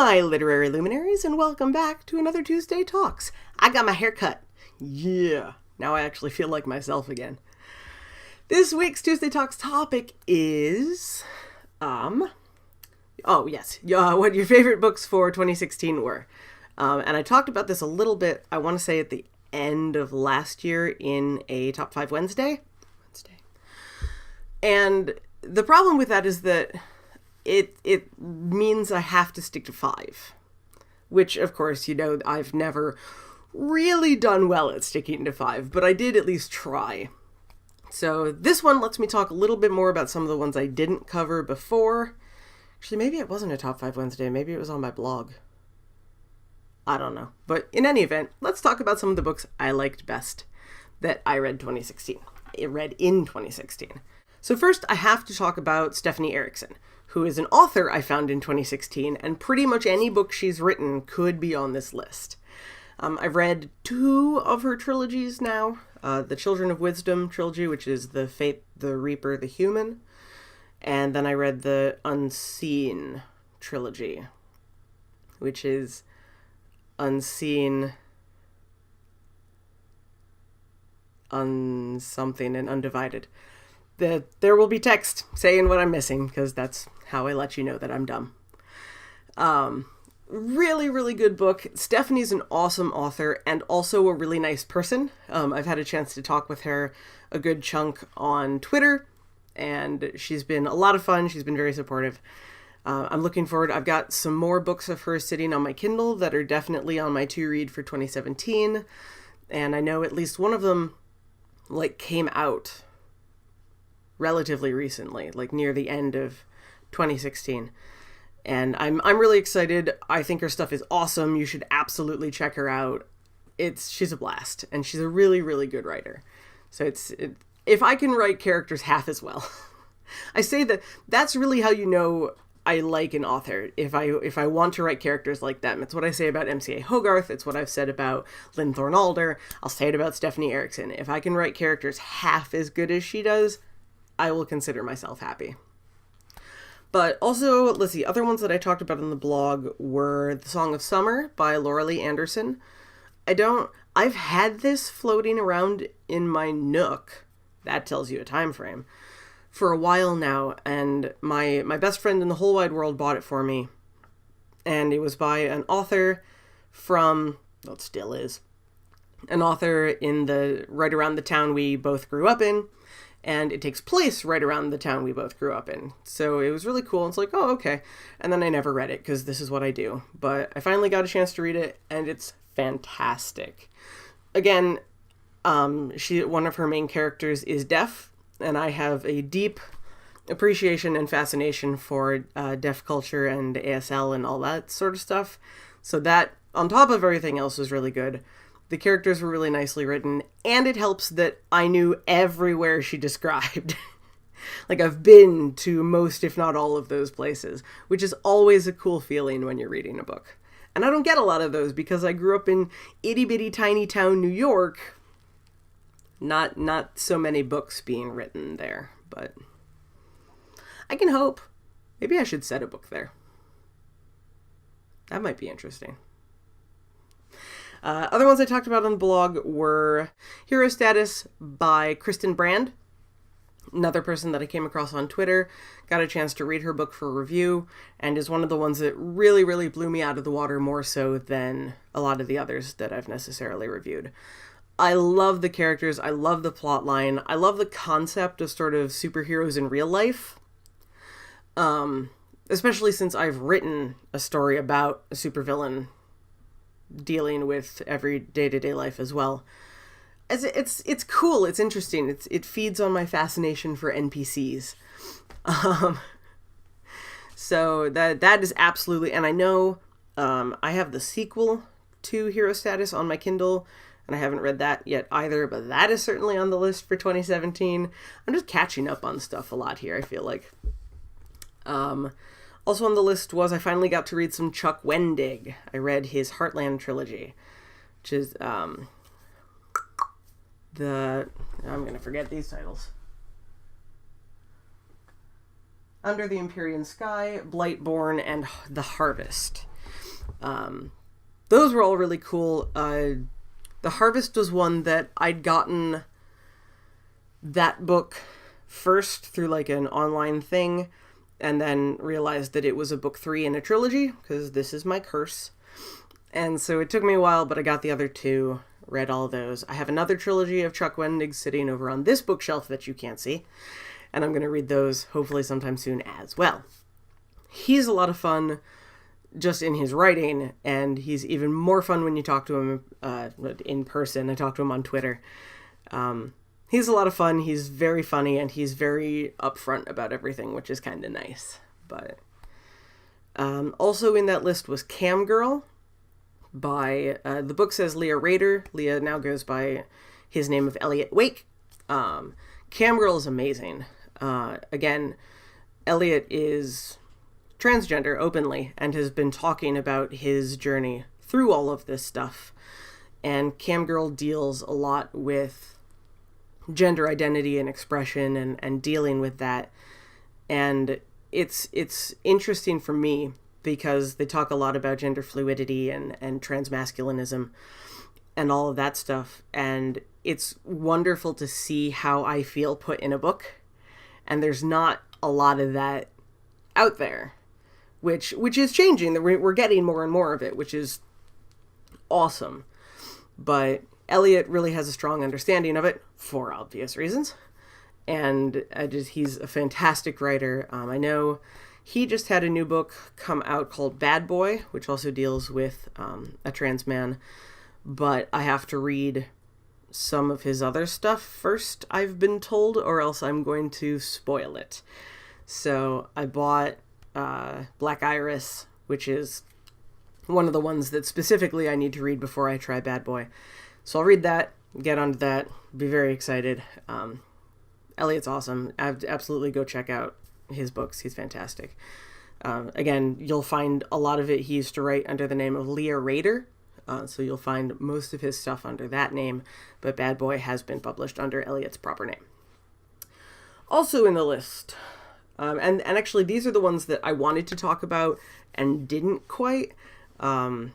my literary luminaries, and welcome back to another Tuesday Talks. I got my hair cut. Yeah, now I actually feel like myself again. This week's Tuesday Talks topic is, what your favorite books for 2016 were. And I talked about this a little bit, I want to say at the end of last year in a Top 5 Wednesday. And the problem with that is that it means I have to stick to 5, which, of course, I've never really done well at sticking to 5, but I did at least try. So this one lets me talk a little bit more about some of the ones I didn't cover before. Actually, maybe it wasn't a Top 5 Wednesday. Maybe it was on my blog. I don't know. But in any event, let's talk about some of the books I liked best that I read in 2016. So first, I have to talk about Stephanie Erickson, who is an author I found in 2016, and pretty much any book she's written could be on this list. I've read 2 of her trilogies now. The Children of Wisdom trilogy, which is The Fate, the Reaper, the Human. And then I read the Unseen trilogy, which is Unseen, Unsomething, and Undivided. There will be text saying what I'm missing, because that's how I let you know that I'm dumb. Really, really good book. Stephanie's an awesome author and also a really nice person. I've had a chance to talk with her a good chunk on Twitter, and she's been a lot of fun. She's been very supportive. I'm looking forward. I've got some more books of hers sitting on my Kindle that are definitely on my to-read for 2017, and I know at least one of them came out relatively recently, near the end of 2016. And I'm really excited. I think her stuff is awesome. You should absolutely check her out. She's a blast, and she's a really, really good writer. So if I can write characters half as well, I say that's really how you know I like an author. If I want to write characters like them. It's what I say about MCA Hogarth. It's what I've said about Lynn Thorne Alder. I'll say it about Stephanie Erickson. If I can write characters half as good as she does, I will consider myself happy. But also, let's see, other ones that I talked about in the blog were The Song of Summer by Laura Lee Anderson. I've had this floating around in my Nook, that tells you a time frame, for a while now, and my best friend in the whole wide world bought it for me. And it was by an author it still is, an author right around the town we both grew up in. And it takes place right around the town we both grew up in. So it was really cool. It's oh, okay. And then I never read it because this is what I do. But I finally got a chance to read it, and it's fantastic. Again, one of her main characters is deaf, and I have a deep appreciation and fascination for deaf culture and ASL and all that sort of stuff. So that, on top of everything else, was really good. The characters were really nicely written, and it helps that I knew everywhere she described. I've been to most, if not all, of those places, which is always a cool feeling when you're reading a book. And I don't get a lot of those because I grew up in itty-bitty tiny town New York. Not so many books being written there, but I can hope. Maybe I should set a book there. That might be interesting. Other ones I talked about on the blog were Hero Status by Kristen Brand, another person that I came across on Twitter, got a chance to read her book for review, and is one of the ones that really, really blew me out of the water more so than a lot of the others that I've necessarily reviewed. I love the characters, I love the plot line, I love the concept of sort of superheroes in real life, especially since I've written a story about a supervillain dealing with every day-to-day life as well. It's cool, it's interesting, it feeds on my fascination for NPCs. So that is absolutely, and I know I have the sequel to Hero Status on my Kindle, and I haven't read that yet either, but that is certainly on the list for 2017. I'm just catching up on stuff a lot here, I feel like. Also on the list was I finally got to read some Chuck Wendig. I read his Heartland trilogy, which is I'm going to forget these titles. Under the Empyrean Sky, Blightborn, and The Harvest. Those were all really cool. The Harvest was one that I'd gotten that book first through like an online thing, and then realized that it was a book 3 in a trilogy, because this is my curse. And so it took me a while, but I got the other 2, read all those. I have another trilogy of Chuck Wendig sitting over on this bookshelf that you can't see, and I'm going to read those hopefully sometime soon as well. He's a lot of fun just in his writing, and he's even more fun when you talk to him in person. I talk to him on Twitter. He's a lot of fun. He's very funny, and he's very upfront about everything, which is kind of nice. But also in that list was Cam Girl by, the book says Leah Rader. Leah now goes by his name of Elliot Wake. Cam Girl is amazing. Again, Elliot is transgender openly and has been talking about his journey through all of this stuff. And Cam Girl deals a lot with gender identity and expression and dealing with that. And it's interesting for me because they talk a lot about gender fluidity and transmasculinism and all of that stuff. And it's wonderful to see how I feel put in a book. And there's not a lot of that out there, which is changing. We're getting more and more of it, which is awesome. But Elliot really has a strong understanding of it for obvious reasons. And he's a fantastic writer. I know he just had a new book come out called Bad Boy, which also deals with a trans man. But I have to read some of his other stuff first, I've been told, or else I'm going to spoil it. So I bought Black Iris, which is one of the ones that specifically I need to read before I try Bad Boy. So I'll read that, get onto that, be very excited. Elliot's awesome. Absolutely go check out his books. He's fantastic. Again, you'll find a lot of it he used to write under the name of Leah Rader. So you'll find most of his stuff under that name, but Bad Boy has been published under Elliot's proper name. Also in the list, and actually these are the ones that I wanted to talk about and didn't quite. Marika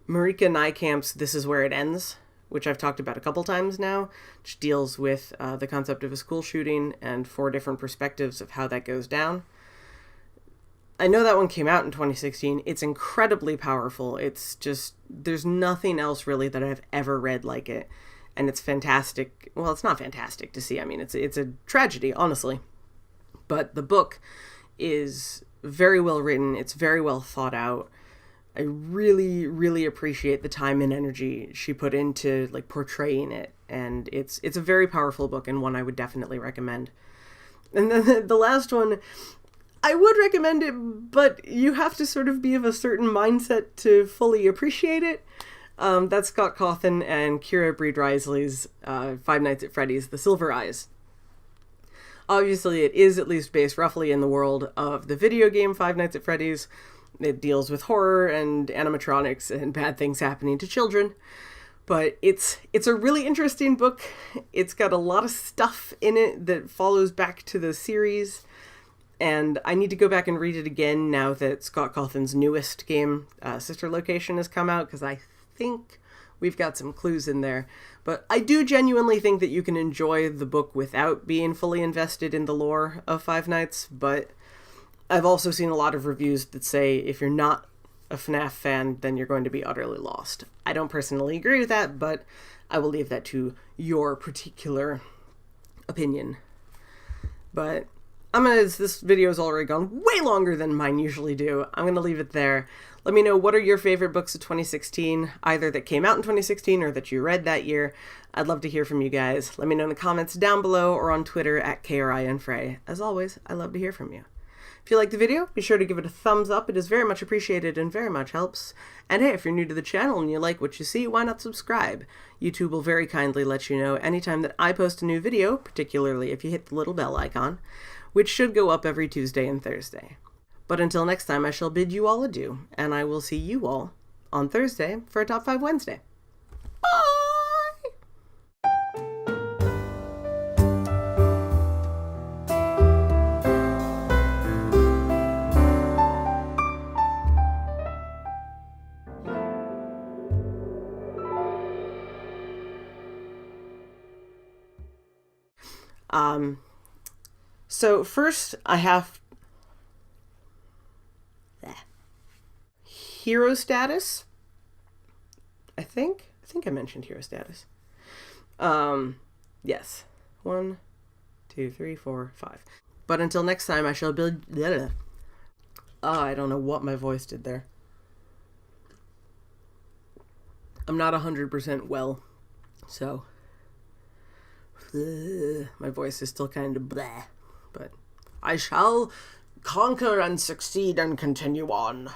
Nykamp's This Is Where It Ends, which I've talked about a couple times now, which deals with the concept of a school shooting and 4 different perspectives of how that goes down. I know that one came out in 2016. It's incredibly powerful. It's just, there's nothing else really that I've ever read like it. And it's fantastic. Well, it's not fantastic to see. I mean, it's a tragedy, honestly. But the book is very well written. It's very well thought out. I really, really appreciate the time and energy she put into like portraying it. And it's a very powerful book and one I would definitely recommend. And then the last one, I would recommend it, but you have to sort of be of a certain mindset to fully appreciate it. That's Scott Cawthon and Kira Breed-Risley's Five Nights at Freddy's, The Silver Eyes. Obviously, it is at least based roughly in the world of the video game Five Nights at Freddy's. It deals with horror and animatronics and bad things happening to children. But it's a really interesting book. It's got a lot of stuff in it that follows back to the series. And I need to go back and read it again now that Scott Cawthon's newest game, Sister Location, has come out, because I think we've got some clues in there. But I do genuinely think that you can enjoy the book without being fully invested in the lore of Five Nights, but I've also seen a lot of reviews that say if you're not a FNAF fan, then you're going to be utterly lost. I don't personally agree with that, but I will leave that to your particular opinion. But this video has already gone way longer than mine usually do. I'm going to leave it there. Let me know, what are your favorite books of 2016, either that came out in 2016 or that you read that year. I'd love to hear from you guys. Let me know in the comments down below or on Twitter at KRINFrey. As always, I love to hear from you. If you liked the video, be sure to give it a thumbs up. It is very much appreciated and very much helps. And hey, if you're new to the channel and you like what you see, why not subscribe? YouTube will very kindly let you know anytime that I post a new video, particularly if you hit the little bell icon, which should go up every Tuesday and Thursday. But until next time, I shall bid you all adieu, and I will see you all on Thursday for a Top 5 Wednesday. Bye! So first I have hero status. I think I mentioned hero status. Yes. 1, 2, 3, 4, 5. But until next time, I shall build... I don't know what my voice did there. I'm not 100% well, so... my voice is still kind of bleh. But I shall conquer and succeed and continue on.